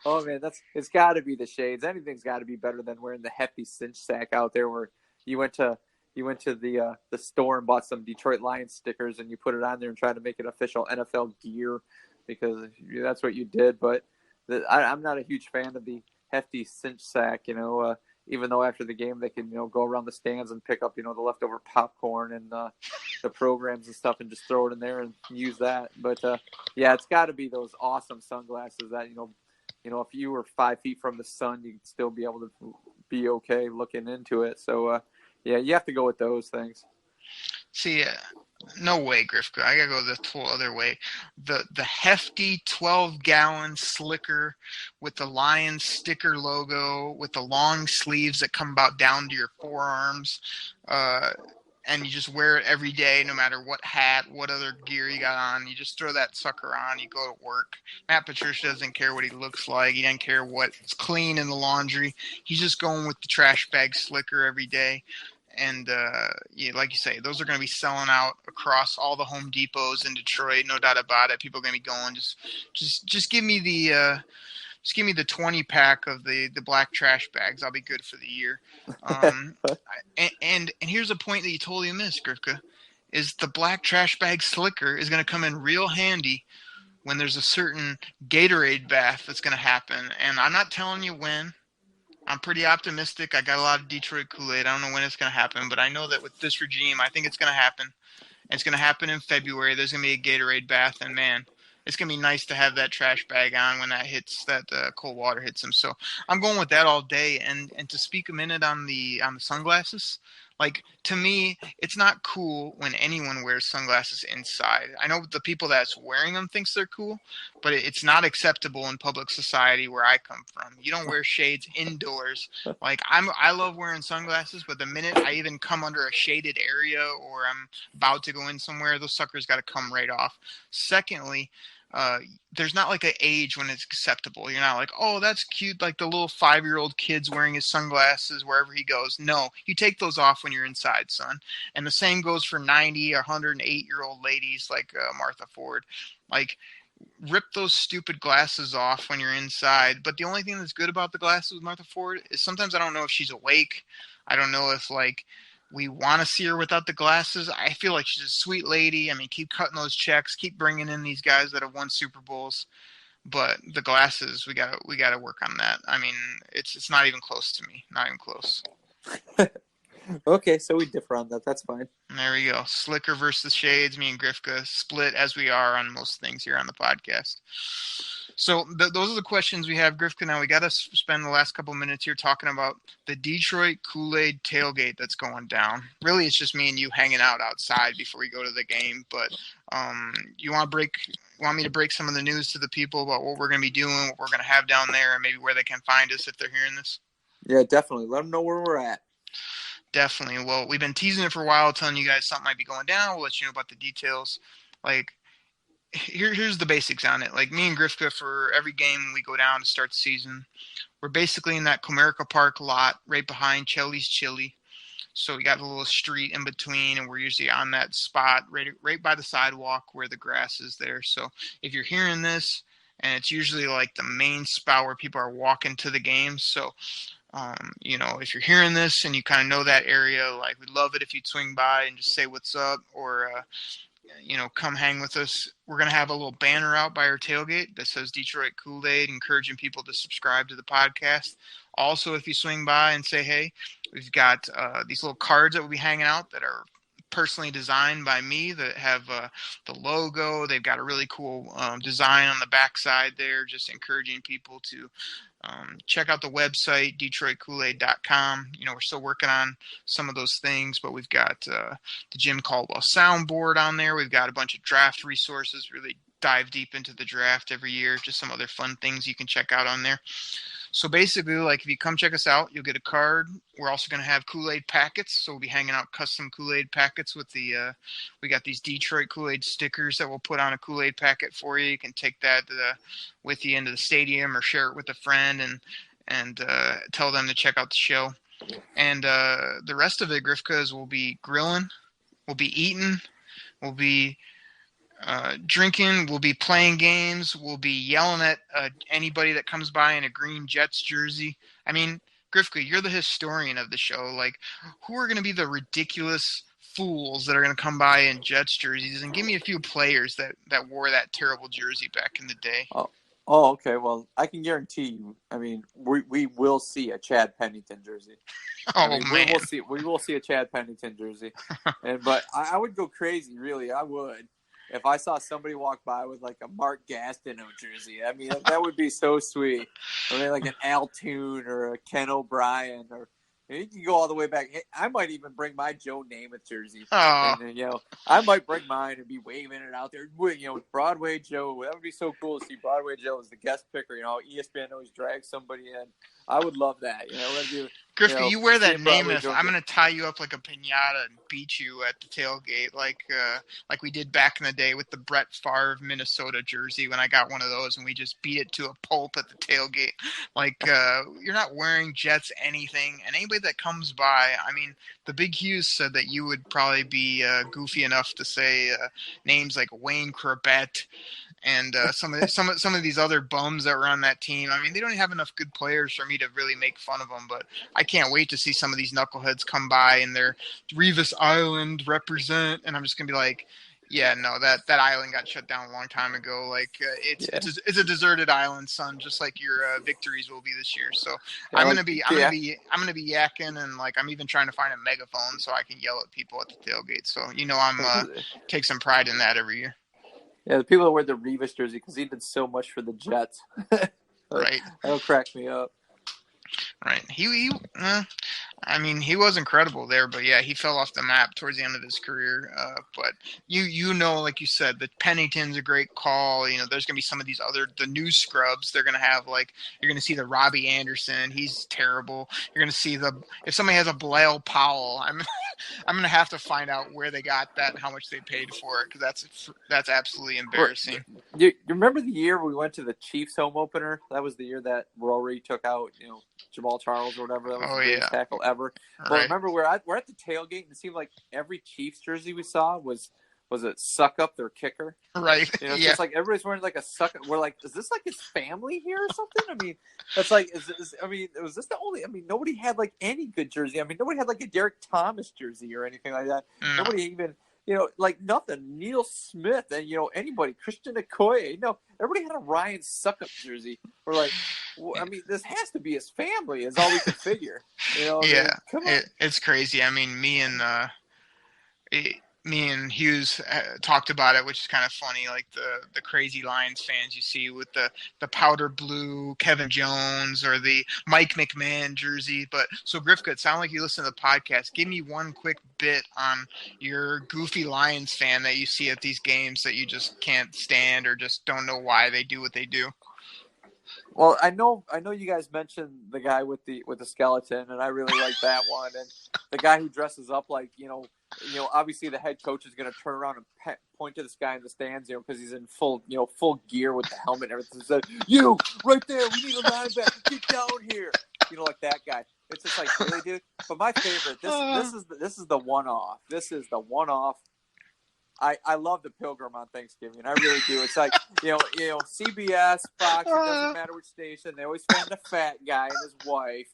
Oh man, it's got to be the shades. Anything's got to be better than wearing the hefty cinch sack out there. Where you went to the store and bought some Detroit Lions stickers and you put it on there and tried to make it official NFL gear because that's what you did. But I'm not a huge fan of the hefty cinch sack. Even though after the game they can go around the stands and pick up the leftover popcorn and the programs and stuff and just throw it in there and use that. But yeah, it's got to be those awesome sunglasses that if you were 5 feet from the sun, you'd still be able to be okay looking into it. So, yeah, you have to go with those things. See, no way, Grifka. I got to go the whole other way. The hefty 12-gallon slicker with the Lions sticker logo with the long sleeves that come about down to your forearms, and you just wear it every day, no matter what hat, what other gear you got on. You just throw that sucker on. You go to work. Matt Patricia doesn't care what he looks like. He doesn't care what's clean in the laundry. He's just going with the trash bag slicker every day. And like you say, those are going to be selling out across all the Home Depots in Detroit, no doubt about it. People are going to be going. Just give me the 20-pack of the black trash bags. I'll be good for the year. And here's a point that you totally missed, Grifka, is the black trash bag slicker is going to come in real handy when there's a certain Gatorade bath that's going to happen. And I'm not telling you when. I'm pretty optimistic. I got a lot of Detroit Koolaid. I don't know when it's going to happen, but I know that with this regime, I think it's going to happen. It's going to happen in February. There's going to be a Gatorade bath, and man, it's going to be nice to have that trash bag on when that cold water hits them. So I'm going with that all day. And to speak a minute on the sunglasses, like, to me, it's not cool when anyone wears sunglasses inside. I know the people that's wearing them thinks they're cool, but it's not acceptable in public society where I come from. You don't wear shades indoors. Like, I love wearing sunglasses, but the minute I even come under a shaded area or I'm about to go in somewhere, those suckers got to come right off. Secondly, there's not like an age when it's acceptable. You're not like, oh, that's cute, like the little 5-year-old kid's wearing his sunglasses wherever he goes. No, you take those off when you're inside, son. And the same goes for 90 or 108-year-old ladies like Martha Ford. Like, rip those stupid glasses off when you're inside. But the only thing that's good about the glasses with Martha Ford is sometimes I don't know if she's awake. I don't know if, like, We want to see her without the glasses. I feel like she's a sweet lady. I mean, keep cutting those checks, keep bringing in these guys that have won Super Bowls. But the glasses, we gotta work on that. I mean, it's not even close to me. Not even close. Okay, so we differ on that. That's fine. And there we go. Slicker versus Shades. Me and Grifka split as we are on most things here on the podcast. So those are the questions we have, Grifka. Now we got to spend the last couple minutes here talking about the Detroit Koolaid tailgate that's going down. Really, it's just me and you hanging out outside before we go to the game. But you want me to break some of the news to the people about what we're going to be doing, what we're going to have down there, and maybe where they can find us if they're hearing this? Yeah, definitely. Let them know where we're at. Definitely. Well, we've been teasing it for a while, telling you guys something might be going down. We'll let you know about the details. Like, here's the basics on it. Like, me and Grifka, for every game we go down to start the season, we're basically in that Comerica Park lot right behind Chelly's Chili. So we got a little street in between, and we're usually on that spot right by the sidewalk where the grass is there. So if you're hearing this, and it's usually like the main spot where people are walking to the games. So if you're hearing this and you kind of know that area, like, we'd love it if you'd swing by and just say what's up, or come hang with us. We're going to have a little banner out by our tailgate that says Detroit Koolaid, encouraging people to subscribe to the podcast. Also, if you swing by and say, hey, we've got these little cards that will be hanging out that are personally designed by me that have the logo. They've got a really cool design on the backside there, just encouraging people to check out the website, DetroitKoolaid.com. We're still working on some of those things, but we've got the Jim Caldwell soundboard on there. We've got a bunch of draft resources, really dive deep into the draft every year, just some other fun things you can check out on there. So basically, like, if you come check us out, you'll get a card. We're also going to have Kool-Aid packets, so we'll be hanging out custom Kool-Aid packets with we got these Detroit Kool-Aid stickers that we'll put on a Kool-Aid packet for you. You can take that with you into the stadium or share it with a friend and tell them to check out the show. And the rest of it, Grifka, is we'll be grilling, we'll be eating, we'll be drinking, we'll be playing games, we'll be yelling at anybody that comes by in a green Jets jersey. I mean, Grifka, you're the historian of the show. Like, who are going to be the ridiculous fools that are going to come by in Jets jerseys? And give me a few players that wore that terrible jersey back in the day. Oh, okay. Well, I can guarantee you. I mean, we will see a Chad Pennington jersey. Man, we will see a Chad Pennington jersey. But I would go crazy. Really, I would. If I saw somebody walk by with like a Mark Gastineau jersey, I mean, that would be so sweet. Or maybe like an Al Toon or a Ken O'Brien, or you can go all the way back. I might even bring my Joe Namath jersey. Oh. And, I might bring mine and be waving it out there. With Broadway Joe. That would be so cool to see Broadway Joe as the guest picker. ESPN always drags somebody in. I would love that. Grifka, you wear that Namath, I'm going to tie you up like a piñata and beat you at the tailgate like we did back in the day with the Brett Favre Minnesota jersey when I got one of those, and we just beat it to a pulp at the tailgate. Like, you're not wearing Jets anything, and anybody that comes by, I mean, the Big Hughes said that you would probably be goofy enough to say names like Wayne Corbett and some of these other bums that were on that team. I mean, they don't have enough good players for me to really make fun of them, but I can't wait to see some of these knuckleheads come by and their Revis Island represent, and I'm just going to be like, yeah, no, that island got shut down a long time ago. Like, it's a deserted island, son, just like your victories will be this year. So I'm gonna be yakking, and like, I'm even trying to find a megaphone so I can yell at people at the tailgate. So I'm take some pride in that every year. Yeah, the people that wear the Revis jersey because he did so much for the Jets. Right. That'll crack me up. Right. He was incredible there, but yeah, he fell off the map towards the end of his career. But like you said, the Pennington's a great call. There's going to be some of these the new scrubs. They're going to have, like, you're going to see the Robbie Anderson. He's terrible. You're going to see if somebody has a Bilal Powell, I'm going to have to find out where they got that and how much they paid for it, because that's absolutely embarrassing. You remember the year we went to the Chiefs home opener? That was the year that Rory took out, Jamal Charles or whatever. That was the greatest tackle ever. But remember, we're at the tailgate, and it seemed like every Chiefs jersey we saw was was it suck up their kicker? Right. You know, it's Yeah. just like everybody's wearing like a suck. We're like, is this like his family here or something? I mean, that's like, was this the only? I mean, nobody had like any good jersey. I mean, nobody had like a Derek Thomas jersey or anything like that. No. Nobody even, like nothing. Neil Smith and anybody, Christian Okoye. No, everybody had a Ryan Suckup jersey. We're like, I mean, this has to be his family. Is all we could figure. Yeah, I mean, come on. it's crazy. I mean, me and Hughes talked about it, which is kind of funny. Like the crazy Lions fans you see with the powder blue Kevin Jones or the Mike McMahon jersey. But so Grifka, it sounded like you listen to the podcast. Give me one quick bit on your goofy Lions fan that you see at these games that you just can't stand or just don't know why they do what they do. Well, I know you guys mentioned the guy with the skeleton, and I really like that one. And the guy who dresses up like obviously the head coach is going to turn around and point to this guy in the stands, because he's in full gear with the helmet and everything. Said, "You right there, we need a linebacker. Get down here." Like that guy. It's just like, really, dude. But my favorite, this is the one-off. This is the one-off. I love the Pilgrim on Thanksgiving. I really do. It's like, CBS, Fox, it doesn't matter which station. They always find a fat guy and his wife.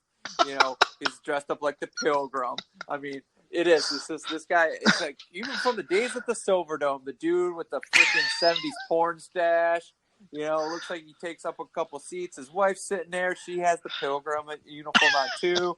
He's dressed up like the Pilgrim. I mean, it is. This guy, it's like, even from the days at the Silverdome, the dude with the freaking 70s porn stash, looks like he takes up a couple seats. His wife's sitting there. She has the Pilgrim uniform on too.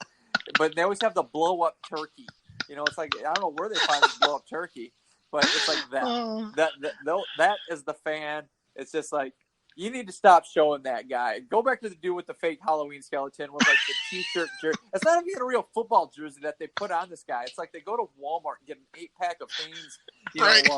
But they always have the blow-up turkey. It's like, I don't know where they find this blow-up turkey. But it's like that is the fan. It's just like, you need to stop showing that guy. Go back to the dude with the fake Halloween skeleton with like the T-shirt jersey. It's not even a real football jersey that they put on this guy. It's like they go to Walmart and get an 8-pack of Hanes, Right.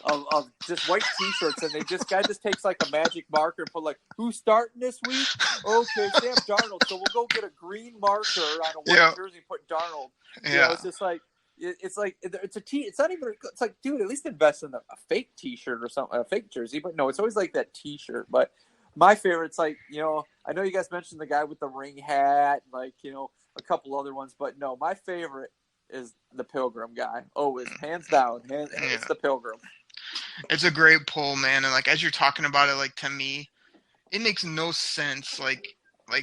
of just white T-shirts, and guy just takes like a magic marker and put like, who's starting this week? Okay, Sam Darnold. So we'll go get a green marker on a white jersey and put Darnold. It's just like. It's like it's not even. It's like, dude, at least invest in a fake T-shirt or something, a fake jersey. But no, it's always like that T-shirt. But my favorite's like, I know you guys mentioned the guy with the ring hat, like a couple other ones. But no, my favorite is the Pilgrim guy. Always, hands down, it's the Pilgrim. It's a great pull, man. And like as you're talking about it, like to me, it makes no sense. Like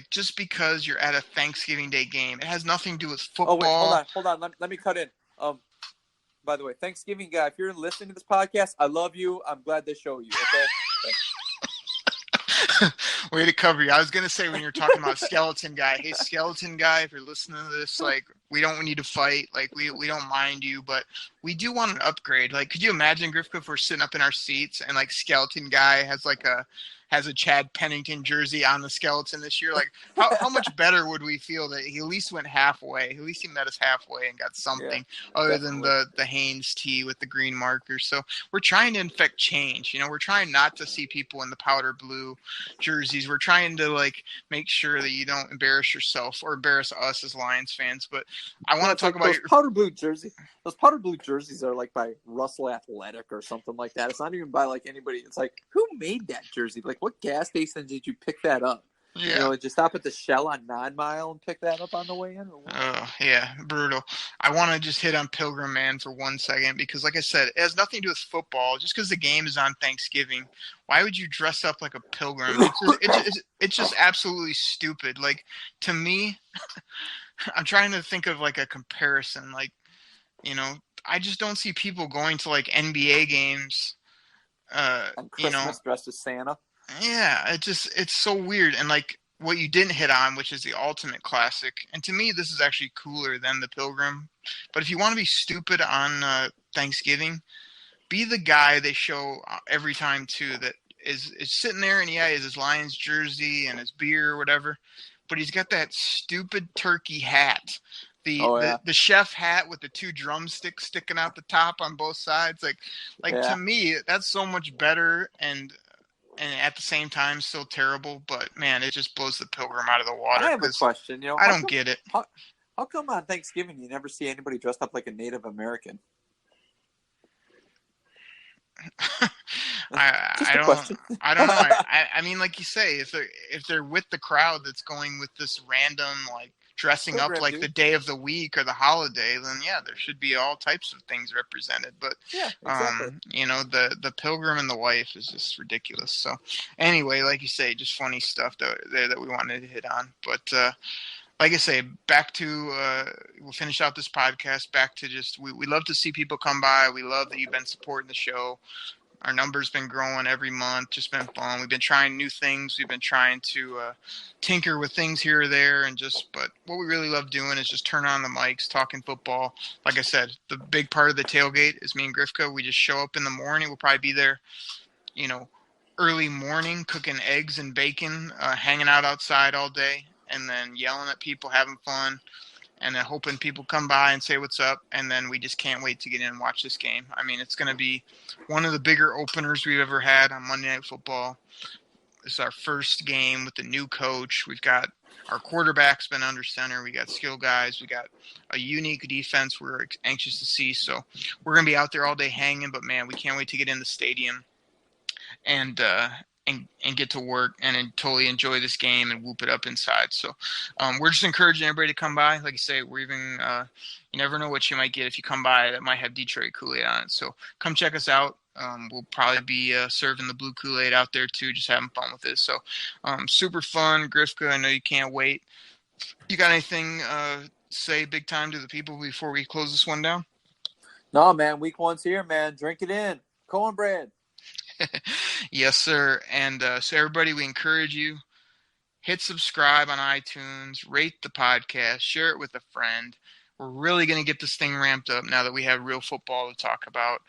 just because you're at a Thanksgiving Day game, it has nothing to do with football. Oh wait, hold on. Let me cut in. By the way, Thanksgiving guy, if you're listening to this podcast, I love you. I'm glad they show you. Okay. Way to cover you. I was gonna say when you're talking about skeleton guy, hey skeleton guy, if you're listening to this, like we don't need to fight, like we don't mind you, but we do want an upgrade. Like, could you imagine, Grifka, if we're sitting up in our seats and like skeleton guy has a Chad Pennington jersey on the skeleton this year? Like, how much better would we feel that he at least went halfway? At least he met us halfway and got something other than the Hanes tee with the green markers. So we're trying to infect change. We're trying not to see people in the powder blue jerseys. We're trying to like make sure that you don't embarrass yourself or embarrass us as Lions fans. But I want to talk about those powder blue jerseys. Those powder blue jerseys are like by Russell Athletic or something like that. It's not even by like anybody. It's like, who made that jersey? Like, what gas station did you pick that up? Yeah. Did you stop at the Shell on 9 Mile and pick that up on the way in? Oh, yeah, brutal. I want to just hit on Pilgrim, man, for 1 second, because like I said, it has nothing to do with football. Just because the game is on Thanksgiving, why would you dress up like a pilgrim? It's just absolutely stupid. Like, to me, I'm trying to think of like a comparison. Like, I just don't see people going to like NBA games. On Christmas dressed as Santa. Yeah, it's so weird. And like what you didn't hit on, which is the ultimate classic. And to me, this is actually cooler than the Pilgrim. But if you want to be stupid on Thanksgiving, be the guy they show every time too that is sitting there and he has his Lions jersey and his beer or whatever, but he's got that stupid turkey hat. The chef hat with the 2 drumsticks sticking out the top on both sides. To me, that's so much better and at the same time still terrible. But man, it just blows the Pilgrim out of the water. I have a question. I don't get it. How come on Thanksgiving you never see anybody dressed up like a Native American? I don't know. I mean, like you say, if they're with the crowd that's going with this random like dressing up like the day of the week or the holiday, then yeah, there should be all types of things represented. But yeah, exactly. The pilgrim and the wife is just ridiculous. So anyway, like you say, just funny stuff that we wanted to hit on. But like I say, back to we'll finish out this podcast. Back to just we love to see people come by. We love that you've been supporting the show. Our numbers been growing every month. Just been fun. We've been trying new things. We've been trying to tinker with things here or there, but what we really love doing is just turn on the mics, talking football. Like I said, the big part of the tailgate is me and Grifka. We just show up in the morning. We'll probably be there, early morning, cooking eggs and bacon, hanging out outside all day, and then yelling at people, having fun, and then hoping people come by and say what's up, and then we just can't wait to get in and watch this game. I mean, it's going to be one of the bigger openers we've ever had on Monday Night Football. This is our first game with the new coach. We've got our quarterback's been under center. We got skill guys. We got a unique defense we're anxious to see. So we're going to be out there all day hanging, but, man, we can't wait to get in the stadium and get to work and totally enjoy this game and whoop it up inside. So we're just encouraging everybody to come by. Like I say, we're even you never know what you might get if you come by that might have Detroit Koolaid on it. So come check us out. We'll probably be serving the blue Kool-Aid out there too, just having fun with it. So super fun. Grifka, I know you can't wait. You got anything say big time to the people before we close this one down? No, man. Week 1's here, man. Drink it in. Cornbread. Yes, sir. And so everybody, we encourage you, hit subscribe on iTunes, rate the podcast, share it with a friend. We're really going to get this thing ramped up now that we have real football to talk about.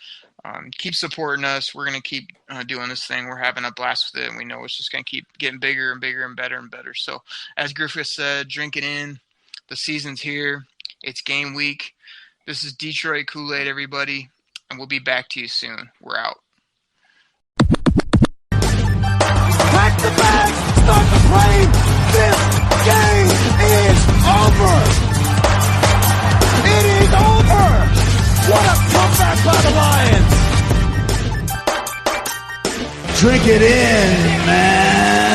Keep supporting us. We're going to keep doing this thing. We're having a blast with it, and we know it's just going to keep getting bigger and bigger and better and better. So as Grifka said, drink it in. The season's here. It's game week. This is Detroit Koolaid, everybody, and we'll be back to you soon. We're out. Pack the bag, start the plane. This game is over. It is over. What a comeback by the Lions. Drink it in, man.